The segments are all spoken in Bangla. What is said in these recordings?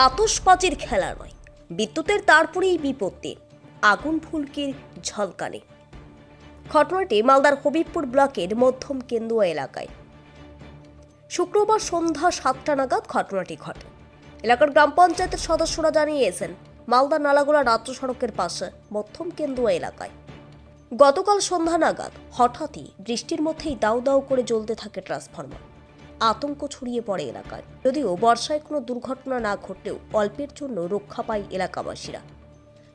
আতশবাজির খেলা নয়, বিদ্যুতের তারপরেই বিপত্তি, আগুন ফুলকির ঝলকানি। ঘটনাটি মালদার হবিবপুর ব্লকের মধ্যম কেন্দুয়া এলাকায়। শুক্রবার সন্ধ্যা 7টা নাগাদ ঘটনাটি ঘটে। এলাকার গ্রাম পঞ্চায়েতের সদস্যরা জানিয়েছেন, মালদা নালাগোলা রাজ্য সড়কের পাশে মধ্যম কেন্দুয়া এলাকায় গতকাল সন্ধ্যা নাগাদ হঠাৎই বৃষ্টির মধ্যেই দাউ দাউ করে জ্বলতে থাকে ট্রান্সফরমার। আতঙ্ক ছড়িয়ে পড়ে এলাকায়। যদিও বর্ষায় কোনো দুর্ঘটনা না ঘটলেও অল্পের জন্য রক্ষা পায় এলাকাবাসীরা।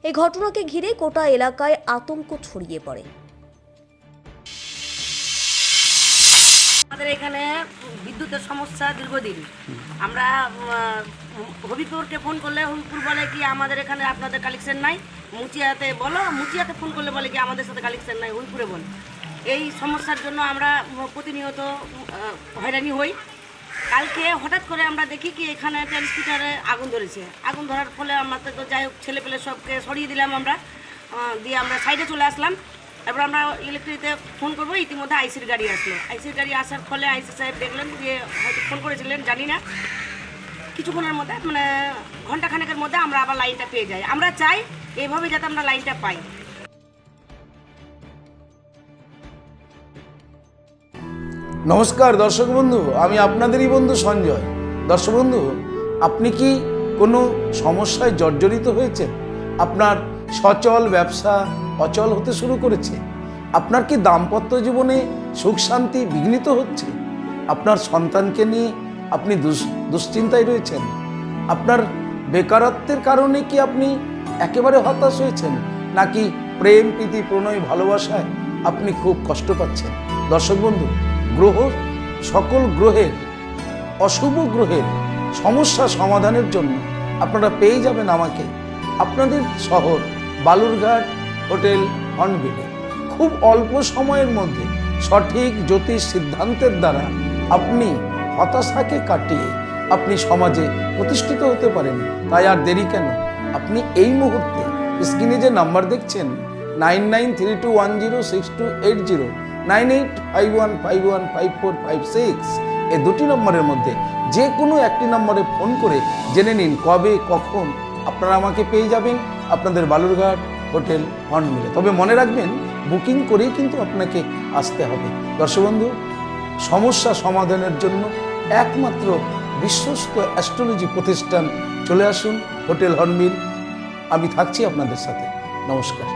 এই ঘটনাকে ঘিরে গোটা এলাকায় আতঙ্ক ছড়িয়ে পড়ে। আমাদের এখানে বিদ্যুতের সমস্যা দীর্ঘদিন। আমরা হবিপুরকে ফোন করলে হবিপুর বলে কি আমাদের এখানে আপনাদের কালেকশন নাই, মুচিয়াতে বলো, মুচিয়াতে ফোন করলে বলে কি আমাদের সাথে কালেকশন নাই, হবিপুরে বল। এই সমস্যার জন্য আমরা প্রতিনিয়ত হয়রানি হই। কালকে হঠাৎ করে আমরা দেখি কি এখানে ট্রান্সমিটারে আগুন ধরেছে। আগুন ধরার ফলে আমাদের তো যাই হোক ছেলে পেলে সবকে সরিয়ে দিলাম আমরা, দিয়ে আমরা সাইডে চলে আসলাম। এবার আমরা ইলেকট্রিতে ফোন করবো, ইতিমধ্যে আইসির গাড়ি আসলো। আইসির গাড়ি আসার ফলে আইসি সাহেব দেখলেন যে হয়তো ফোন করেছিলেন জানি না, কিছুক্ষণের মধ্যে মানে ঘন্টাখানেকের মধ্যে আমরা আবার লাইনটা পেয়ে যাই। আমরা চাই এইভাবে যাতে আমরা লাইনটা পাই। নমস্কার দর্শক বন্ধু, আমি আপনাদেরই বন্ধু সঞ্জয়। দর্শক বন্ধু, আপনি কি কোনো সমস্যায় জর্জরিত হয়েছেন? আপনার সচল ব্যবসা অচল হতে শুরু করেছে? আপনার কি দাম্পত্য জীবনে সুখ শান্তি বিঘ্নিত হচ্ছে? আপনার সন্তানকে নিয়ে আপনি দুশ্চিন্তায় রয়েছেন? আপনার বেকারত্বের কারণে কি আপনি একেবারে হতাশ হয়েছেন? নাকি প্রেম প্রীতি প্রণয় ভালোবাসায় আপনি খুব কষ্ট পাচ্ছেন? দর্শক বন্ধু, সকল গ্রহের অশুভ গ্রহের সমস্যা সমাধানের জন্য আপনারা পেয়ে যাবেন আমাকে আপনাদের শহর বালুরঘাট হোটেল হর্নবিলে। খুব অল্প সময়ের মধ্যে সঠিক জ্যোতিষ সিদ্ধান্তের দ্বারা আপনি হতাশাকে কাটিয়ে আপনি সমাজে প্রতিষ্ঠিত হতে পারেন। তাই আর দেরি কেন? আপনি এই মুহূর্তে স্ক্রিনে যে নাম্বার দেখছেন 9932106280, 9851515456, এই দুটি নম্বরের মধ্যে যে কোনো একটি নম্বরে ফোন করে জেনে নিন কবে কখন আপনারা আমাকে পেয়ে যাবেন আপনাদের বালুরঘাট হোটেল হর্নবিলে। তবে মনে রাখবেন, বুকিং করেই কিন্তু আপনাকে আসতে হবে। দর্শক বন্ধু, সমস্যা সমাধানের জন্য একমাত্র বিশ্বস্ত অ্যাস্ট্রোলজি প্রতিষ্ঠান চলে আসুন হোটেল হর্নবিল। আমি থাকছি আপনাদের সাথে। নমস্কার।